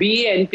BNP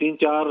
3-4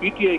PTI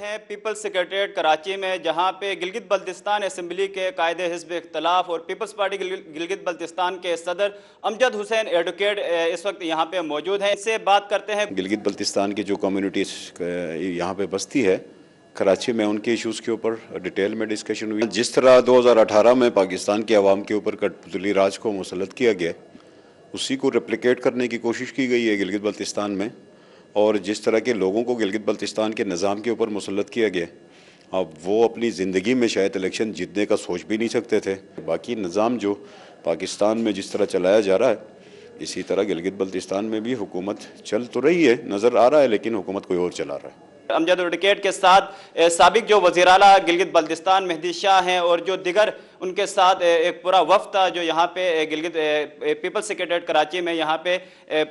ہیں Peoples secretariat Karachi میں، جہاں پہ گلگت بلتستان اسمبلی کے قائد حزب اختلاف اور پیپلز پارٹی گلگت بلتستان کے صدر امجد حسین ایڈوکیٹ اس وقت یہاں پہ موجود ہیں. اس سے بات کرتے ہیں. گلگت بلتستان کی جو کمیونٹی یہاں پہ بستی ہے کراچی میں، ان کے ایشوز کے اوپر ڈیٹیل میں ڈسکشن ہوئی. جس طرح 2018 میں پاکستان کے عوام کے اوپر کٹپتلی راج کو مسلط کیا گیا، اسی کو ریپلیکیٹ کرنے کی کوشش کی گئی ہے گلگت بلتستان میں. اور جس طرح کے لوگوں کو گلگت بلتستان کے نظام کے اوپر مسلط کیا گیا، اب وہ اپنی زندگی میں شاید الیکشن جیتنے کا سوچ بھی نہیں سکتے تھے. باقی نظام جو پاکستان میں جس طرح چلایا جا رہا ہے، اسی طرح گلگت بلتستان میں بھی حکومت چل تو رہی ہے، نظر آ رہا ہے، لیکن حکومت کوئی اور چلا رہا ہے. امجد ایڈوکیٹ کے ساتھ سابق جو وزیر اعلیٰ گلگت بلتستان مہدی شاہ ہیں اور جو دیگر ان کے ساتھ ایک پورا وفد تھا جو یہاں پہ گلگت پیپلز سیکریٹریٹ کراچی میں یہاں پہ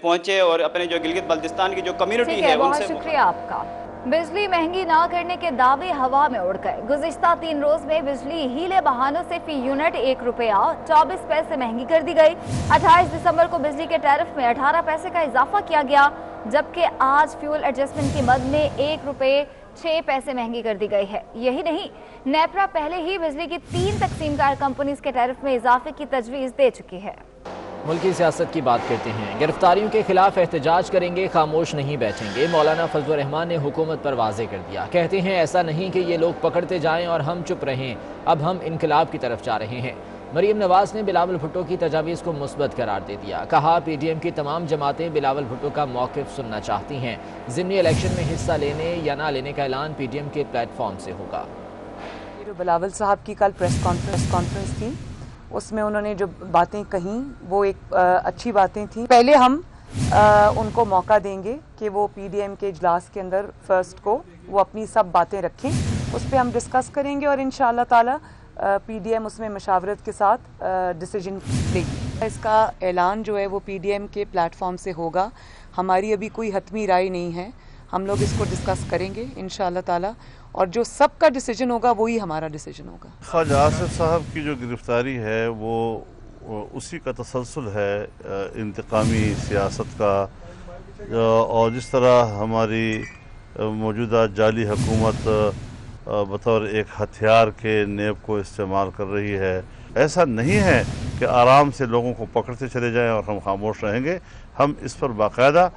پہنچے اور اپنے جو گلگت بلتستان کی جو کمیونٹی ہے ان سے. بہت شکریہ آپ کا. بجلی مہنگی نہ کرنے کے دعوے ہوا میں اڑ گئے. گزشتہ 3 روز میں بجلی ہیلے بہانوں سے فی یونٹ 1 روپیہ 24 پیسے مہنگی کر دی گئی. 28 دسمبر کو بجلی کے ٹیرف میں 18 پیسے کا اضافہ کیا گیا، جبکہ آج فیول ایڈجسٹمنٹ کی مد میں 1 روپے 6 پیسے مہنگی کر دی گئی ہے. یہی نہیں، نیپرا پہلے ہی بجلی کی 3 تقسیم کار کمپنیز کے ٹیرف میں اضافے کی تجویز دے چکی ہے. ملکی سیاست کی بات کرتے ہیں. گرفتاریوں کے خلاف احتجاج کریں گے، خاموش نہیں بیٹھیں گے. مولانا فضل الرحمان نے حکومت پر واضح کر دیا. کہتے ہیں ایسا نہیں کہ یہ لوگ پکڑتے جائیں اور ہم چپ رہیں، اب ہم انقلاب کی طرف جا رہے ہیں. مریم نواز نے بلاول بھٹو کی تجاویز کو مثبت قرار دے دیا. کہا پی ڈی ایم کی تمام جماعتیں بلاول بھٹو کا موقف سننا چاہتی ہیں. ضمنی الیکشن میں حصہ لینے یا نہ لینے کا اعلان پی ڈی ایم کے پلیٹ فارم سے ہوگا. بلاول صاحب کی کل پریس کانفرنس تھی، اس میں انہوں نے جو باتیں کہیں وہ ایک اچھی باتیں تھیں. پہلے ہم ان کو موقع دیں گے کہ وہ پی ڈی ایم کے اجلاس کے اندر فرسٹ کو وہ اپنی سب باتیں رکھیں، اس پہ ہم ڈسکس کریں گے اور انشاءاللہ تعالی پی ڈی ایم اس میں مشاورت کے ساتھ ڈیسیجن لے گی. اس کا اعلان جو ہے وہ پی ڈی ایم کے پلیٹ فارم سے ہوگا. ہماری ابھی کوئی حتمی رائے نہیں ہے، ہم لوگ اس کو ڈسکس کریں گے انشاءاللہ تعالی، اور جو سب کا ڈیسیجن ہوگا وہی ہمارا ڈیسیجن ہوگا. خواجہ آصف صاحب کی جو گرفتاری ہے وہ اسی کا تسلسل ہے انتقامی سیاست کا، اور جس طرح ہماری موجودہ جعلی حکومت بطور ایک ہتھیار کے نیب کو استعمال کر رہی ہے. ایسا نہیں ہے کہ آرام سے لوگوں کو پکڑتے چلے جائیں اور ہم خاموش رہیں گے. ہم اس پر باقاعدہ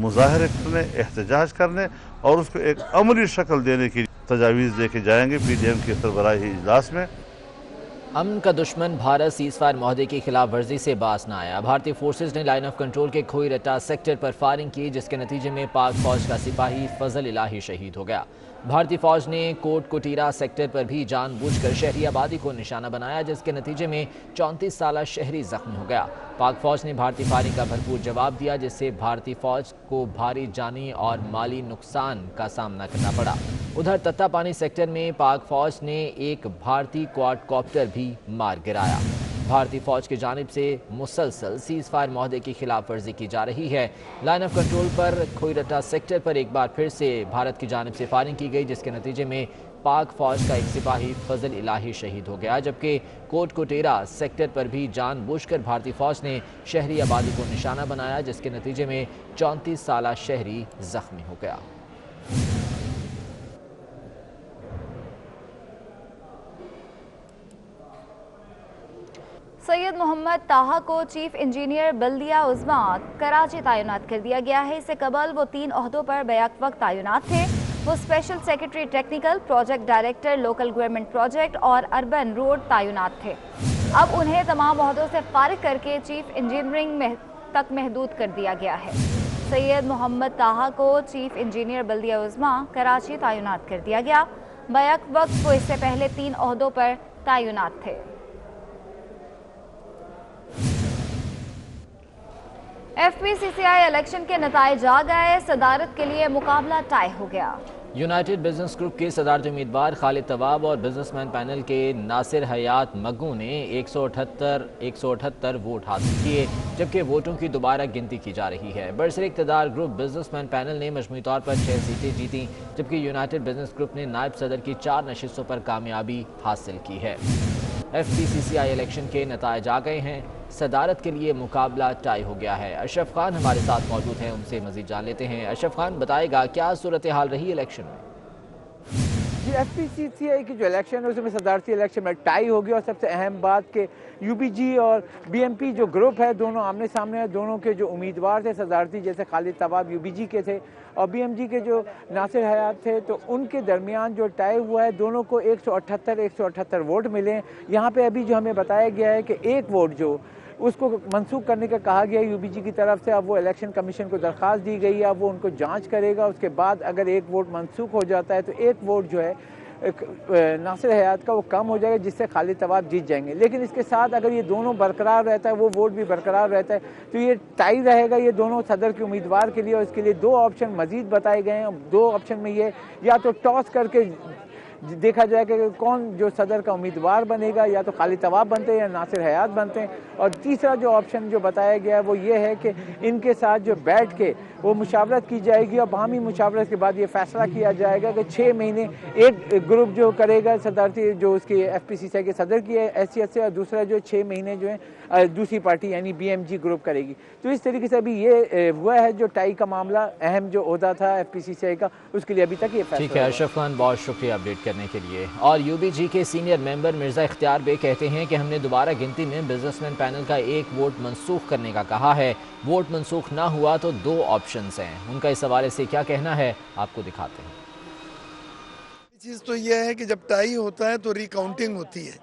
مظاہرے کرنے، احتجاج کرنے اور اس کو ایک عملی شکل دینے کی تجاویز دے کے جائیں گے پی ڈی ایم کے سربراہی اجلاس میں. امن کا دشمن بھارت سیز فائر معاہدے کی خلاف ورزی سے باز نہ آیا. بھارتی فورسز نے لائن آف کنٹرول کے کھوئی رٹا سیکٹر پر فائرنگ کی، جس کے نتیجے میں پاک فوج کا سپاہی فضل الہی شہید ہو گیا. بھارتی فوج نے کوٹ کوٹیرا سیکٹر پر بھی جان بوجھ کر شہری آبادی کو نشانہ بنایا، جس کے نتیجے میں 34 سالہ شہری زخمی ہو گیا. پاک فوج نے بھارتی فائرنگ کا بھرپور جواب دیا، جس سے بھارتی فوج کو بھاری جانی اور مالی نقصان کا سامنا کرنا پڑا. ادھر تتا پانی سیکٹر میں پاک فوج نے ایک بھارتی کوارڈ کاپٹر بھی مار گرایا. بھارتی فوج کی جانب سے مسلسل سیز فائر معاہدے کی خلاف ورزی کی جا رہی ہے. لائن آف کنٹرول پر کھوئی رٹا سیکٹر پر ایک بار پھر سے بھارت کی جانب سے فائرنگ کی گئی، جس کے نتیجے میں پاک فوج کا ایک سپاہی فضل الہی شہید ہو گیا، جبکہ کوٹ کوٹیرا سیکٹر پر بھی جان بوجھ کر بھارتی فوج نے شہری آبادی کو نشانہ بنایا، جس کے نتیجے میں 34 سالہ شہری زخمی ہو گیا. سید محمد طاہا کو چیف انجینئر بلدیہ عظمیٰ کراچی تعینات کر دیا گیا ہے. اس سے قبل وہ 3 عہدوں پر بیک وقت تعینات تھے. وہ special secretary technical, project director local government project اور اربن روڈ تعینات تھے. اب انہیں تمام عہدوں سے فارغ کر کے چیف انجینئرنگ تک محدود کر دیا گیا ہے. سید محمد طاہا کو چیف انجینئر بلدیہ عظمیٰ کراچی تعینات کر دیا گیا. بیک وقت وہ اس سے پہلے 3 عہدوں پر تعینات تھے. F P C C I election کے نتائج آ گئے. صدارت کے لیے مقابلہ ٹائی ہو گیا. یونائٹڈ بزنس گروپ کے صدارتی امیدوار خالد طواب اور بزنس مین پینل کے ناصر حیات مگو نے 178 ووٹ حاصل کیے، جبکہ ووٹوں کی دوبارہ گنتی کی جا رہی ہے. برسر اقتدار گروپ بزنس مین پینل نے مجموعی طور پر 6 سیٹیں جیتیں، جبکہ یونائٹڈ بزنس گروپ نے نائب صدر کی 4 نشستوں پر کامیابی حاصل کی ہے. F P C C I election کے نتائج آ گئے ہیں. صدارت کے لیے مقابلہ ٹائی ہو گیا ہے. اشرف خان ہمارے ساتھ موجود ہیں، ان سے مزید جان لیتے ہیں. اشرف خان، بتائے گا کیا صورتحال رہی الیکشن میں؟ جی ایف پی سی سی آئی کی جو الیکشن ہے اس میں صدارتی الیکشن میں ٹائی ہوگی، اور سب سے اہم بات کہ یو بی جی اور بی ایم پی جو گروپ ہے دونوں آمنے سامنے ہیں. دونوں کے جو امیدوار تھے صدارتی، جیسے خالد طواب یو بی جی کے تھے اور بی ایم جی کے جو ناصر حیات تھے، تو ان کے درمیان جو ٹائی ہوا ہے دونوں کو 178 ووٹ ملے ہیں. یہاں پہ ابھی جو ہمیں بتایا گیا ہے کہ ایک ووٹ جو اس کو منسوخ کرنے کا کہا گیا یو بی جی کی طرف سے. اب وہ الیکشن کمیشن کو درخواست دی گئی ہے، اب وہ ان کو جانچ کرے گا. اس کے بعد اگر ایک ووٹ منسوخ ہو جاتا ہے تو ایک ووٹ جو ہے ناصر حیات کا وہ کم ہو جائے گا، جس سے خالد طواب جیت جائیں گے. لیکن اس کے ساتھ اگر یہ دونوں برقرار رہتا ہے، وہ ووٹ بھی برقرار رہتا ہے، تو یہ ٹائی رہے گا یہ دونوں صدر کے امیدوار کے لیے. اور اس کے لیے 2 آپشن مزید بتائے گئے ہیں. 2 آپشن میں یہ یا تو ٹاس کر کے دیکھا جائے کہ کون جو صدر کا امیدوار بنے گا، یا تو خالد طواب بنتے ہیں یا ناصر حیات بنتے ہیں. اور تیسرا جو آپشن جو بتایا گیا ہے وہ یہ ہے کہ ان کے ساتھ جو بیٹھ کے وہ مشاورت کی جائے گی، اور باہمی مشاورت کے بعد یہ فیصلہ کیا جائے گا کہ 6 مہینے ایک گروپ جو کرے گا صدارتی جو اس کی ایف پی سی سی کے صدر کی حیثیت سے، اور دوسرا جو 6 مہینے جو ہے دوسری پارٹی یعنی بی ایم جی گروپ کرے گی. تو اس طریقے سے ابھی یہ ہوا ہے جو ٹائی کا معاملہ اہم جو عہدہ تھا ایف پی سی سی کا، اس کے لیے ابھی تک یہ فیصلہ. ٹھیک ہے اشرف خان، بہت شکریہ اپڈیٹ کرنے کے لیے. اور یو بی جی کے سینئر ممبر مرزا اختیار بے کہتے ہیں کہ ہم نے دوبارہ گنتی میں بزنس مین پینل کا ایک ووٹ منسوخ کرنے کا کہا ہے. ووٹ منسوخ نہ ہوا تو 2 آپشنز ہیں. ان کا اس حوالے سے کیا کہنا ہے آپ کو دکھاتے ہیں. چیز تو یہ ہے کہ جب ٹائی ہوتا ہے تو ری کاؤنٹنگ ہوتی ہے.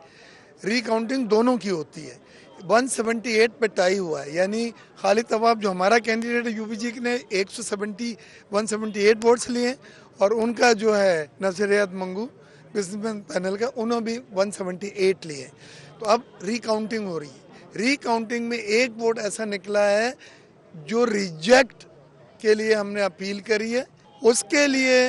ری کاؤنٹنگ دونوں کی ہوتی ہے. 178 پہ ٹائی ہوا ہے، یعنی خالد طواب جو ہمارا کینڈیڈیٹ ہے یو بی جی نے 178 ووٹس لیے، اور ان کا جو ہے ناصر حیات منگو بزنس مین پینل کا انہوں بھی 178 لیے. تو اب ری کاؤنٹنگ ہو رہی ہے. ری کاؤنٹنگ میں ایک ووٹ ایسا نکلا ہے جو ریجیکٹ کے لیے ہم نے اپیل کری ہے، اس کے لیے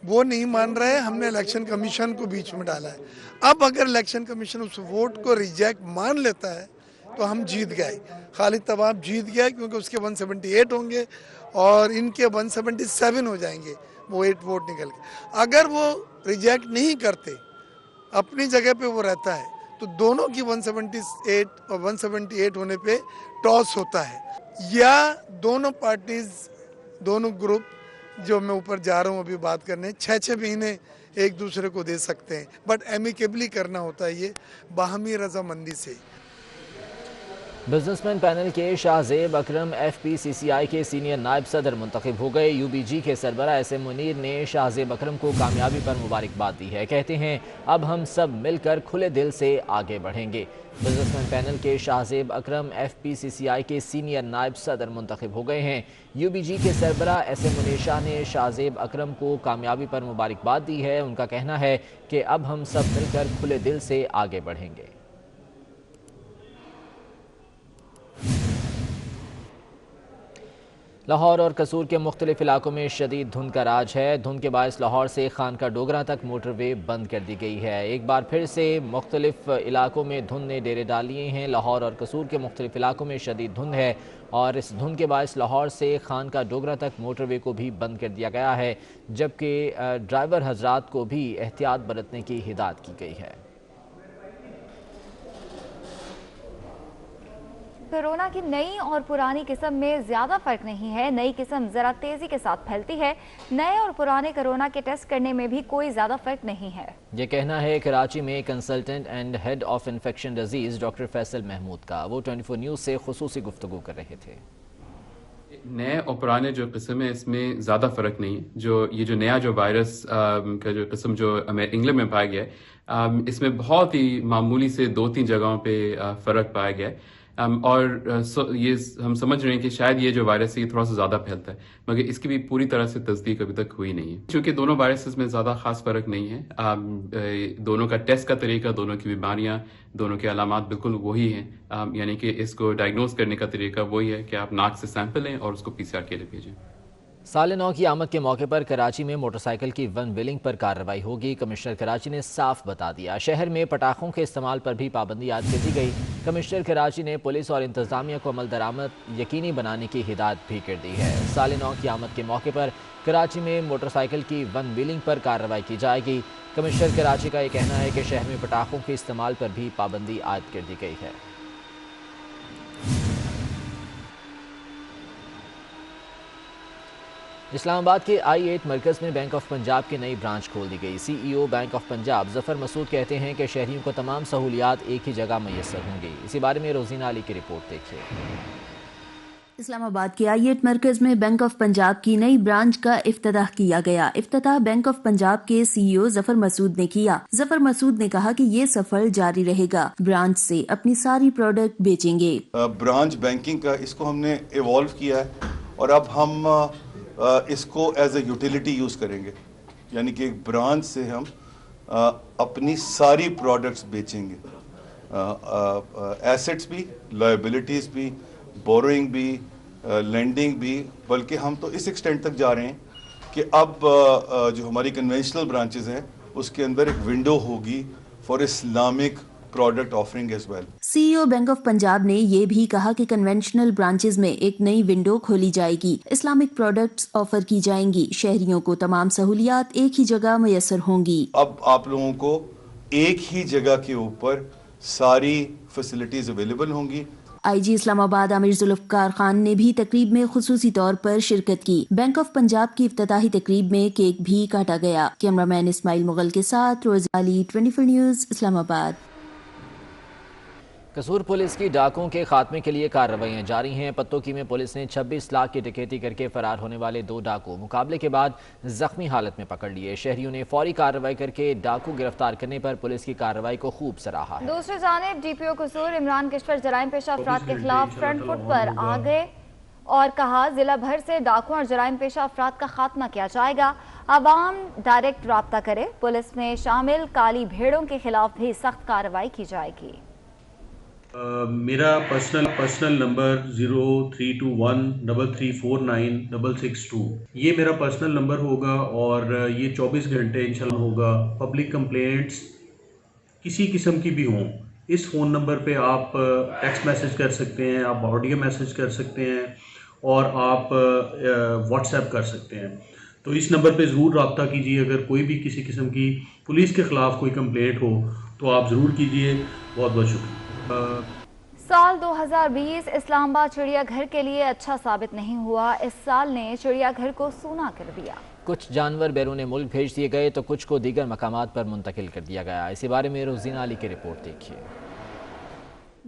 وہ نہیں مان رہے. ہم نے الیکشن کمیشن کو بیچ میں ڈالا ہے. اب اگر الیکشن کمیشن اس ووٹ کو ریجیکٹ مان لیتا ہے تو ہم جیت گئے. خالد طواب جیت گیا کیونکہ اس کے 178 ہوں گے اور ان کے 177 ہو جائیں گے. وہ 8 ووٹ نکل کے اگر وہ ریجیکٹ نہیں کرتے، اپنی جگہ پہ وہ رہتا ہے، تو دونوں کی 178 اور 178 ہونے پہ ٹاس ہوتا ہے. یا دونوں پارٹیز، دونوں گروپ جو میں اوپر جا رہا ہوں ابھی بات کرنے، 6 مہینے ایک دوسرے کو دے سکتے ہیں، بٹ ایمیکیبلی کرنا ہوتا ہے، یہ باہمی رضامندی سے. بزنس مین پینل کے شاہ زیب اکرم ایف پی سی سی آئی کے سینئر نائب صدر منتخب ہو گئے. یو بی جی کے سربراہ ایس ایم منیر نے شاہ زیب اکرم کو کامیابی پر مبارکباد دی ہے. کہتے ہیں اب ہم سب مل کر کھلے دل سے آگے بڑھیں گے. بزنس مین پینل کے شاہ زیب اکرم ایف پی سی سی آئی کے سینئر نائب صدر منتخب ہو گئے ہیں. یو بی جی کے سربراہ ایس ایم منیر شاہ نے شاہ زیب اکرم کو کامیابی پر مبارکباد دی ہے. ان کا کہنا ہے کہ اب ہم سب مل کر کھلے دل سے آگے بڑھیں گے. لاہور اور قصور کے مختلف علاقوں میں شدید دھند کا راج ہے. دھند کے باعث لاہور سے خانقاہ ڈوگراں تک موٹر وے بند کر دی گئی ہے. ایک بار پھر سے مختلف علاقوں میں دھند نے ڈیرے ڈال لیے ہیں. لاہور اور قصور کے مختلف علاقوں میں شدید دھند ہے اور اس دھند کے باعث لاہور سے خانقاہ ڈوگراں تک موٹر وے کو بھی بند کر دیا گیا ہے، جبکہ ڈرائیور حضرات کو بھی احتیاط برتنے کی ہدایت کی گئی ہے. کورونا کی نئی اور پرانی قسم میں زیادہ فرق نہیں ہے. نئی قسم ذرا تیزی کے ساتھ پھیلتی ہے. نئے اور پرانے کورونا کے ٹیسٹ کرنے میں بھی کوئی زیادہ فرق نہیں ہے. یہ کہنا ہے کراچی میں consultant and head of infection diseases doctor Faisal Mahmood کا. وہ 24 نیوز سے خصوصی گفتگو کر رہے تھے. نئے اور پرانے جو قسم ہے اس میں زیادہ فرق نہیں ہے. یہ جو نیا جو وائرس کا جو قسم جو انگلینڈ میں پایا گیا ہے، اس میں بہت ہی معمولی سے 2-3 جگہوں پہ فرق پایا گیا ہے. اور یہ ہم سمجھ رہے ہیں کہ شاید یہ جو وائرس ہے یہ تھوڑا سا زیادہ پھیلتا ہے، مگر اس کی بھی پوری طرح سے تصدیق ابھی تک ہوئی نہیں ہے. چونکہ دونوں وائرسز میں زیادہ خاص فرق نہیں ہے. دونوں کا ٹیسٹ کا طریقہ، دونوں کی بیماریاں، دونوں کے علامات بالکل وہی ہیں. یعنی کہ اس کو ڈائگنوز کرنے کا طریقہ وہی ہے کہ آپ ناک سے سیمپل لیں اور اس کو پی سی آر کے لیے بھیجیں. سال نو کی آمد کے موقع پر کراچی میں موٹر سائیکل کی ون ویلنگ پر کارروائی ہوگی. کمشنر کراچی نے صاف بتا دیا. شہر میں پٹاخوں کے استعمال پر بھی پابندی عائد کر دی گئی. کمشنر کراچی نے پولیس اور انتظامیہ کو عمل درآمد یقینی بنانے کی ہدایت بھی کر دی ہے. سال نو کی آمد کے موقع پر کراچی میں موٹر سائیکل کی ون ویلنگ پر کارروائی کی جائے گی. کمشنر کراچی کا یہ کہنا ہے کہ شہر میں پٹاخوں کے استعمال پر بھی پابندی عائد کر دی گئی ہے. اسلام آباد کے I-8 مرکز میں بینک آف پنجاب کی نئی برانچ کھول دی گئی۔ CEO بینک آف پنجاب ظفر مسعود کہتے ہیں کہ شہریوں کو تمام سہولیات ایک ہی جگہ میسر ہوں گی۔ اسی بارے میں روزینہ علی کی رپورٹ دیکھیے۔ اسلام آباد کے I-8 مرکز میں بینک آف پنجاب کی نئی برانچ کا افتتاح کیا گیا۔ افتتاح بینک آف پنجاب کے CEO ظفر مسعود نے کیا۔ ظفر مسعود نے کہا کہ یہ سفر جاری رہے گا، برانچ سے اپنی ساری پروڈکٹ بیچیں گے۔ برانچ بینکنگ کا اس کو ہم نے ایوالو کیا ہے اور اب ہم اس کو ایز اے یوٹیلیٹی یوز کریں گے، یعنی کہ ایک برانچ سے ہم اپنی ساری پروڈکٹس بیچیں گے، ایسٹس بھی، لائبلٹیز بھی، بوروئنگ بھی، لینڈنگ بھی، بلکہ ہم تو اس ایکسٹینٹ تک جا رہے ہیں کہ اب جو ہماری کنونشنل برانچز ہیں اس کے اندر ایک ونڈو ہوگی for Islamic product offering as well. CEO bank of Punjab نے یہ بھی کہا کہ کنونشنل برانچز میں ایک نئی ونڈو کھولی جائے گی، اسلامک پروڈکٹس آفر کی جائیں گی، شہریوں کو تمام سہولیات ایک ہی جگہ میسر ہوں گی۔ اب آپ لوگوں کو ایک ہی جگہ کے اوپر ساری فیسلٹیز اویلیبل ہوں گی۔ IG اسلام آباد عامر ذوالفقار خان نے بھی تقریب میں خصوصی طور پر شرکت کی۔ بینک آف پنجاب کی افتتاحی تقریب میں کیک بھی کاٹا گیا۔ کیمرہ مین اسماعیل مغل کے ساتھ روز علی، 24 نیوز، اسلام آباد۔ قصور پولیس کی ڈاکوں کے خاتمے کے لیے کارروائیاں جاری ہیں۔ پتوکی میں پولیس نے 26 لاکھ کی ڈکیتی کر کے فرار ہونے والے 2 ڈاکو مقابلے کے بعد زخمی حالت میں پکڑ لیے۔ شہریوں نے فوری کارروائی کر کے ڈاکو گرفتار کرنے پر پولیس کی کارروائی کو خوب سراہا ہے۔ دوسری جانب DPO قصور عمران کشور جرائم پیشہ افراد کے خلاف فرنٹ فٹ پر آ گئے اور کہا ضلع بھر سے ڈاکوں اور جرائم پیشہ افراد کا خاتمہ کیا جائے گا، عوام ڈائریکٹ رابطہ کرے، پولیس میں شامل کالی بھیڑوں کے خلاف بھی سخت کارروائی کی جائے گی۔ میرا پرسنل نمبر 032133496662 یہ میرا پرسنل نمبر ہوگا اور یہ 24 گھنٹے انشاءاللہ ہوگا۔ پبلک کمپلینٹس کسی قسم کی بھی ہوں، اس فون نمبر پہ آپ ٹیکسٹ میسج کر سکتے ہیں، آپ آڈیو میسج کر سکتے ہیں اور آپ واٹس ایپ کر سکتے ہیں۔ تو اس نمبر پہ ضرور رابطہ کیجیے۔ اگر کوئی بھی کسی قسم کی پولیس کے خلاف کوئی کمپلینٹ ہو تو آپ ضرور کیجیے۔ بہت بہت شکریہ۔ سال 2020 اسلام آباد چڑیا گھر کے لیے اچھا ثابت نہیں ہوا۔ اس سال نے چڑیا گھر کو سونا کر دیا۔ کچھ جانور بیرون ملک بھیج دیے گئے تو کچھ کو دیگر مقامات پر منتقل کر دیا گیا۔ اسی بارے میں روزینہ علی کی رپورٹ دیکھیے۔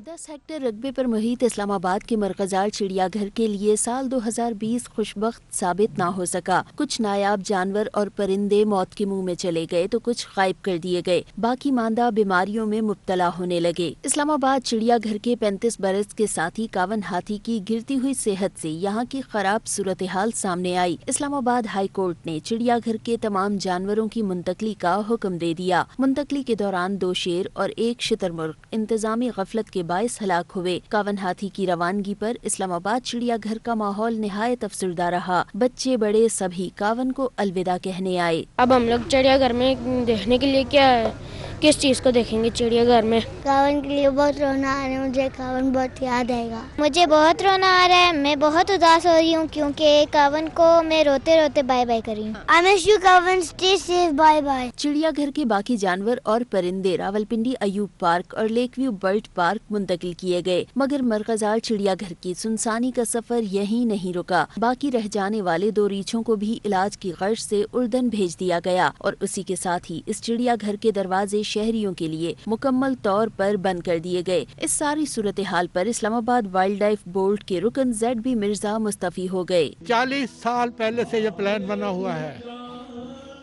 10 ہیکٹر رقبے پر محیط اسلام آباد کے مرغزال چڑیا گھر کے لیے سال 2020 خوشبخت ثابت نہ ہو سکا۔ کچھ نایاب جانور اور پرندے موت کے منہ میں چلے گئے تو کچھ غائب کر دیے گئے، باقی ماندہ بیماریوں میں مبتلا ہونے لگے۔ اسلام آباد چڑیا گھر کے 35 برس کے ساتھی کاون ہاتھی کی گرتی ہوئی صحت سے یہاں کی خراب صورتحال سامنے آئی۔ اسلام آباد ہائی کورٹ نے چڑیا گھر کے تمام جانوروں کی منتقلی کا حکم دے دیا۔ منتقلی کے دوران 2 شیر اور 1 شتر مرغ انتظامی غفلت کے باعث ہلاک ہوئے۔ کاون ہاتھی کی روانگی پر اسلام آباد چڑیا گھر کا ماحول نہایت افسردہ رہا۔ بچے بڑے سبھی کاون کو الوداع کہنے آئے۔ اب ہم لوگ چڑیا گھر میں دیکھنے کے لیے کیا ہے، کس چیز کو دیکھیں گے چڑیا گھر میں؟ کاون کے لیے بہت رونا آ رہا ہے، مجھے کاون بہت یاد آئے گا۔ مجھے بہت رونا آ رہا ہے، میں بہت اداس ہو رہی ہوں کیونکہ کاون کو میں روتے روتے بائے بائے کر رہی ہوں۔ I miss you کاون، stay safe، bye bye۔ چڑیا گھر کے باقی جانور اور پرندے راولپنڈی ایوب پارک اور لیک ویو برڈ پارک منتقل کیے گئے، مگر مرغزال چڑیا گھر کی سنسانی کا سفر یہیں نہیں رکا۔ باقی رہ جانے والے 2 ریچھوں کو بھی علاج کی غرض سے اردن بھیج دیا گیا اور اسی کے ساتھ ہی اس چڑیا گھر کے دروازے شہریوں کے لیے مکمل طور پر بند کر دیے گئے۔ اس ساری صورتحال پر اسلام آباد وائلڈ لائف بورڈ کے رکن ZB مرزا مستعفی ہو گئے۔ 40 سال پہلے سے یہ پلان بنا ہوا ہے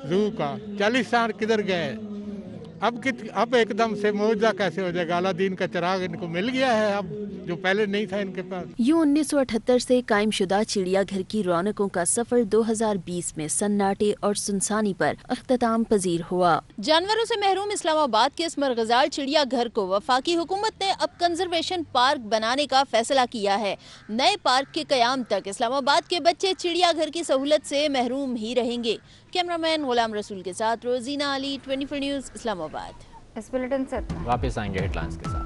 زو کا، 40 سال کدھر گئے؟ اب ایک دم سے معجزہ کیسے ہو جائے گا؟ الادین کا چراغ ان کو مل گیا ہے اب، جو پہلے نہیں تھا ان کے پاس۔ یوں 1978 سے قائم شدہ چڑیا گھر کی رونقوں کا سفر 2020 میں سناٹے اور سنسانی پر اختتام پذیر ہوا۔ جانوروں سے محروم اسلام آباد کے اس مرغزال چڑیا گھر کو وفاقی حکومت نے اب کنزرویشن پارک بنانے کا فیصلہ کیا ہے۔ نئے پارک کے قیام تک اسلام آباد کے بچے چڑیا گھر کی سہولت سے محروم ہی رہیں گے۔ کیمرہ مین غلام رسول کے ساتھ روزینہ علی، 24 نیوز، اسلام آباد۔ اس بلیٹن سے واپس آئیں گے ہیڈ لائنز کے ساتھ۔